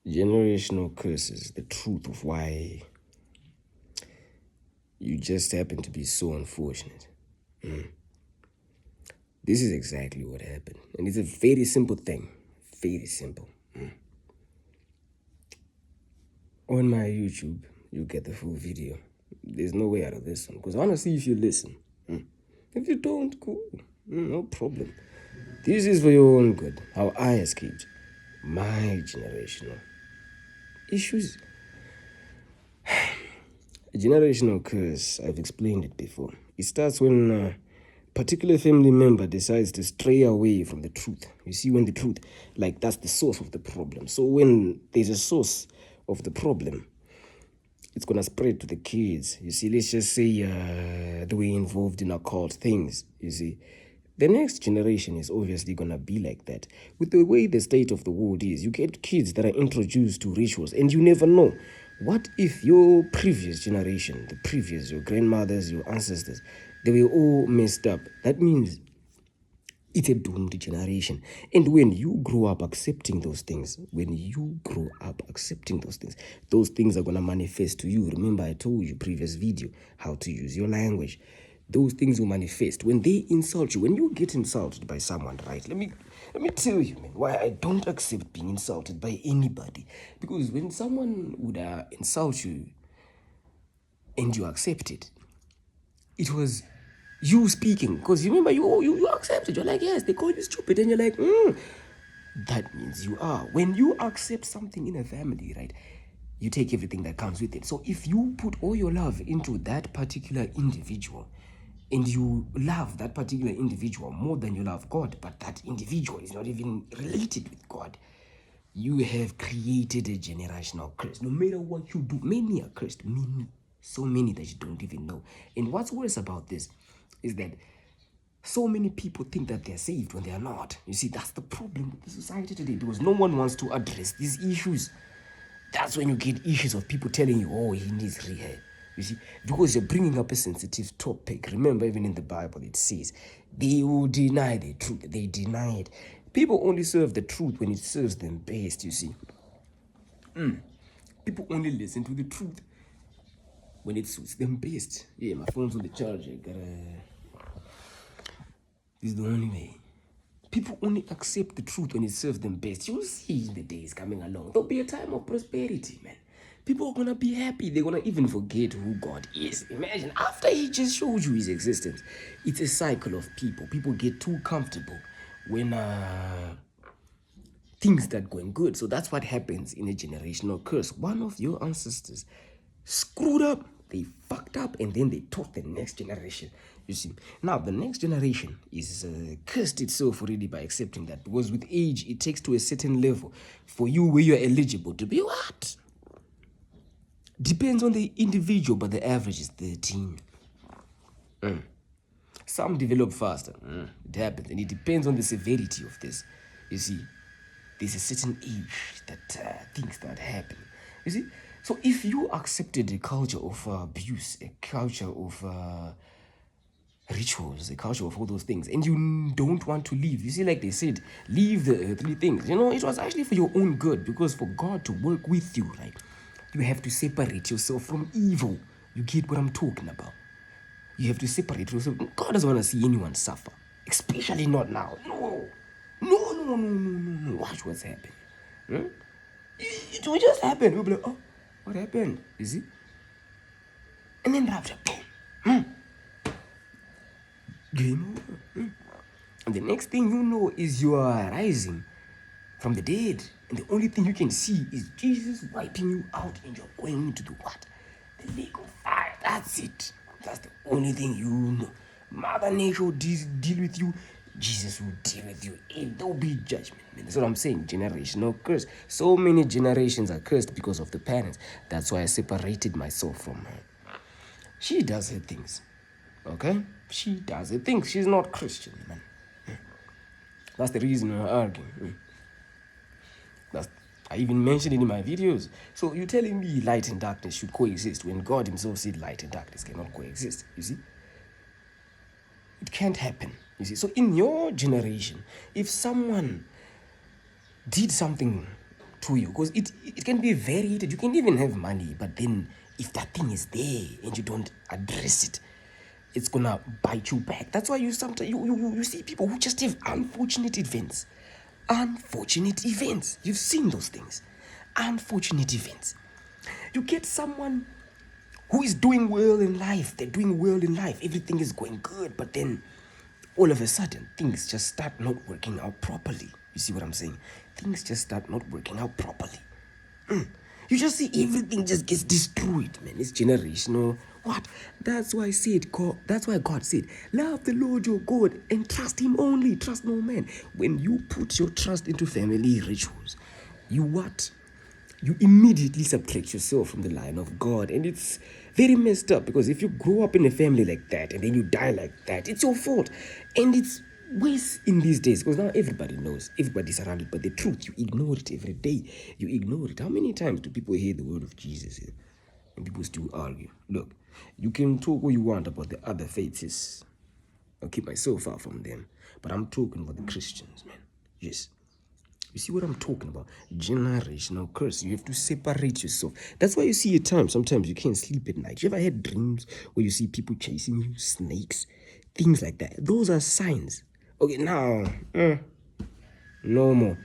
Generational curses, the truth of why you just happen to be so unfortunate. This is exactly what happened. And it's a very simple thing. Very simple. On my YouTube, you get the full video. There's no way out of this one. Because I want to see if you listen. If you don't, cool. No problem. This is for your own good. How I escaped my generational issues. A generational curse, I've explained it before. It starts when a particular family member decides to stray away from the truth. You see, when the truth, like that's the source of the problem. So when there's a source of the problem, it's going to spread to the kids. You see, let's just say they were involved in occult things, you see. The next generation is obviously going to be like that. With the way the state of the world is, you get kids that are introduced to rituals, and you never know. What if your previous generation, your grandmothers, your ancestors, they were all messed up? That means it's a doomed generation. And when you grow up accepting those things, those things are going to manifest to you. Remember, I told you previous video how to use your language. Those things will manifest. When they insult you, when you get insulted by someone, right? Let me tell you, man, why I don't accept being insulted by anybody. Because when someone would insult you and you accept it, it was you speaking. Because you remember, you accepted. You're like, yes, they call you stupid. And you're like, that means you are. When you accept something in a family, right, you take everything that comes with it. So if you put all your love into that particular individual, and you love that particular individual more than you love God, but that individual is not even related with God, you have created a generational curse. No matter what you do, many are cursed, many, so many that you don't even know. And what's worse about this is that so many people think that they're saved when they are not. You see, that's the problem with the society today, because no one wants to address these issues. That's when you get issues of people telling you, oh, he needs rehab. You see, because you're bringing up a sensitive topic. Remember, even in the Bible, it says, they will deny the truth. They deny it. People only serve the truth when it serves them best, you see. People only listen to the truth when it suits them best. Yeah, my phone's on the charger. This is the only way. People only accept the truth when it serves them best. You'll see in the days coming along, there'll be a time of prosperity, man. People are gonna be happy. They're gonna even forget who God is. Imagine, after he just showed you his existence. It's a cycle of people. People get too comfortable when things start going good. So that's what happens in a generational curse. One of your ancestors screwed up, they fucked up, and then they taught the next generation. You see, now the next generation is cursed itself already by accepting that, because with age it takes to a certain level for you where you're eligible to be what? Depends on the individual, but the average is 13. Some develop faster. It happens, and it depends on the severity of this. You see, there's a certain age that things start happening. You see, so if you accepted a culture of abuse, a culture of rituals, a culture of all those things, and you don't want to leave, you see, like they said, leave the earthly things. You know, it was actually for your own good, because for God to work with you, right, you have to separate yourself from evil. You get what I'm talking about? You have to separate yourself. God doesn't want to see anyone suffer, especially not now. No. Watch what's happening. It will just happen. We'll be like, oh, what happened? You see? And then rapture, boom. Game over. And the next thing you know is you are rising from the dead. And the only thing you can see is Jesus wiping you out, and you're going into the what? The lake of fire. That's it. That's the only thing you know. Mother Nature will deal with you. Jesus will deal with you. And there'll be judgment. Man. That's what I'm saying. Generational curse. So many generations are cursed because of the parents. That's why I separated myself from her. She does her things. Okay? She does her things. She's not Christian, man. That's the reason we're arguing. I even mentioned it in my videos. So you're telling me light and darkness should coexist when God himself said light and darkness cannot coexist, you see? It can't happen, you see? So in your generation, if someone did something to you, because it can be very heated. You can even have money, but then if that thing is there and you don't address it, it's gonna bite you back. That's why you sometimes you see people who just have unfortunate events. Unfortunate events. You've seen those things. Unfortunate events. You get someone who is doing well in life. They're doing well in life. Everything is going good, but then all of a sudden things just start not working out properly. You see what I'm saying? Things just start not working out properly. You just see everything just gets destroyed, man. It's generational. What? That's why God said, love the Lord your God and trust him only. Trust no man. When you put your trust into family rituals, you what? You immediately subtract yourself from the line of God. And it's very messed up, because if you grow up in a family like that and then you die like that, it's your fault. And it's worse in these days, because now everybody knows, everybody's surrounded by the truth. You ignore it every day. You ignore it. How many times do people hear the word of Jesus here and people still argue? Look, you can talk what you want about the other faiths. I'll keep myself far from them, but I'm talking about the Christians, man. Yes. You see what I'm talking about? Generational curse. You have to separate yourself. That's why you see at times, sometimes you can't sleep at night. You ever had dreams where you see people chasing you, snakes, things like that? Those are signs. Okay, now, no more.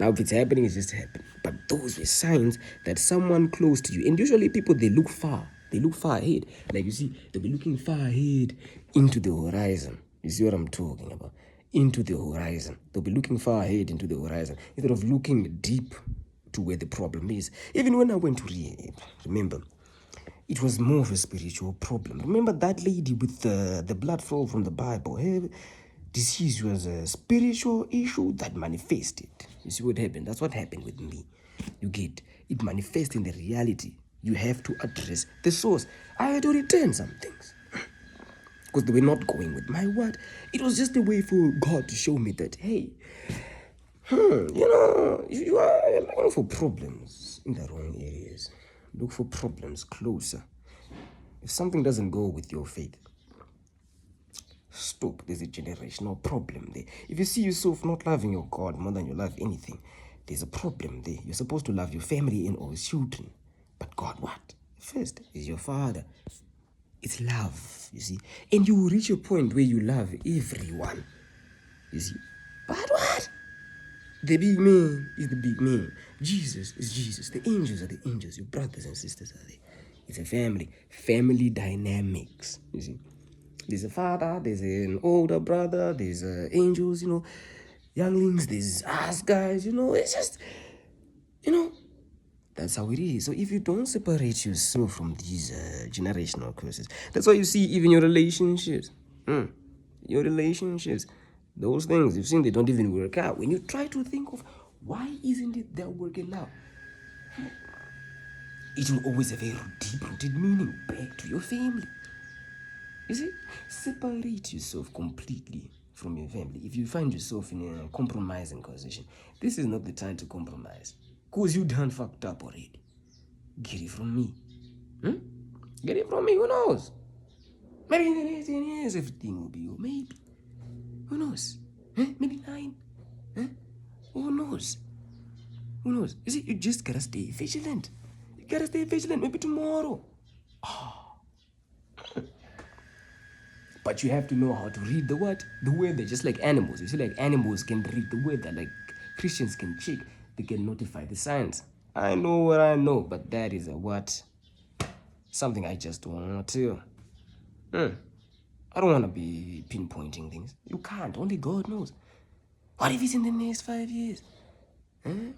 Now, if it's happening, it's just happening. But those were signs that someone close to you, and usually people, they look far. They look far ahead. Like you see, they'll be looking far ahead into the horizon. You see what I'm talking about? Into the horizon. They'll be looking far ahead into the horizon instead of looking deep to where the problem is. Even when I went to rehab, remember, it was more of a spiritual problem. Remember that lady with the blood flow from the Bible? Her disease was a spiritual issue that manifested. You see what happened? That's what happened with me. You get it manifests in the reality. You have to address the source. I had to return some things because they were not going with my word. It was just a way for God to show me that, hey, you are looking for problems in the wrong areas. Look for problems closer. If something doesn't go with your faith, stop. There's a generational problem there. If you see yourself not loving your God more than you love anything, there's a problem there. You're supposed to love your family and all children. But God, what? First is your Father. It's love, you see. And you will reach a point where you love everyone, you see. But what? The big man is the big man. Jesus is Jesus. The angels are the angels. Your brothers and sisters are there. It's a family. Family dynamics, you see. There's a father, there's an older brother, there's angels, younglings, there's us guys, it's just, that's how it is. So if you don't separate yourself from these generational curses, that's why you see even your relationships, those things, you've seen they don't even work out. When you try to think of why isn't it they're working out, it will always have a deep-rooted meaning back to your family. You see, separate yourself completely from your family. If you find yourself in a compromising position, this is not the time to compromise, because you done fucked up already. Get it from me. Get it from me. Who knows? Maybe in the next 10 years everything will be good. Maybe. Who knows? Maybe 9. Who knows? Who knows? You see, you just gotta stay vigilant. You gotta stay vigilant. Maybe tomorrow. But you have to know how to read the what? The weather, just like animals. You see, like animals can read the weather, like Christians can check. They can notify the signs. I know what I know, but that is a what? Something I just don't want to tell. I don't want to be pinpointing things. You can't. Only God knows. What if it's in the next 5 years?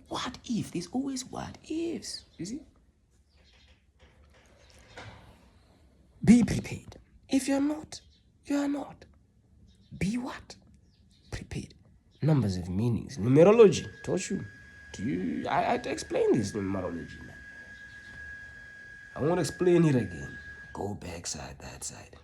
What if? There's always what ifs. You see? Be prepared. If you're not, you are not. Be what? Prepared. Numbers of meanings. Numerology. Taught you. I had to explain this numerology, man. I won't explain it again. Go back side, that side.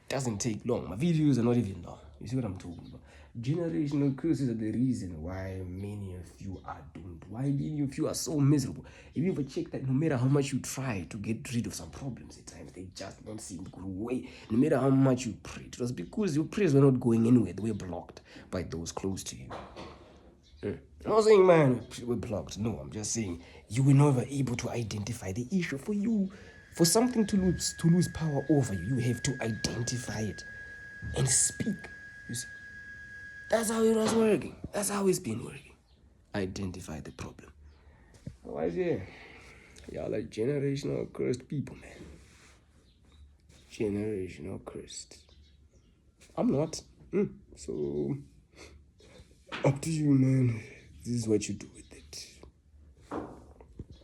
Doesn't take long. My videos are not even long. You see what I'm talking about? Generational curses are the reason why many of you are doomed. Why many of you are so miserable. If you ever check that no matter how much you try to get rid of some problems at times, they just don't seem to go away. No matter how much you prayed. It was because your prayers were not going anywhere. They were blocked by those close to you. I'm not saying, man, we're blocked. No, I'm just saying you were never able to identify the issue. For you, for something to lose power over you, you have to identify it and speak. You see, that's how it was working. That's how it's been working. Identify the problem. Otherwise, yeah, y'all are generational cursed people, man. Generational cursed. I'm not. So, up to you, man. This is what you do.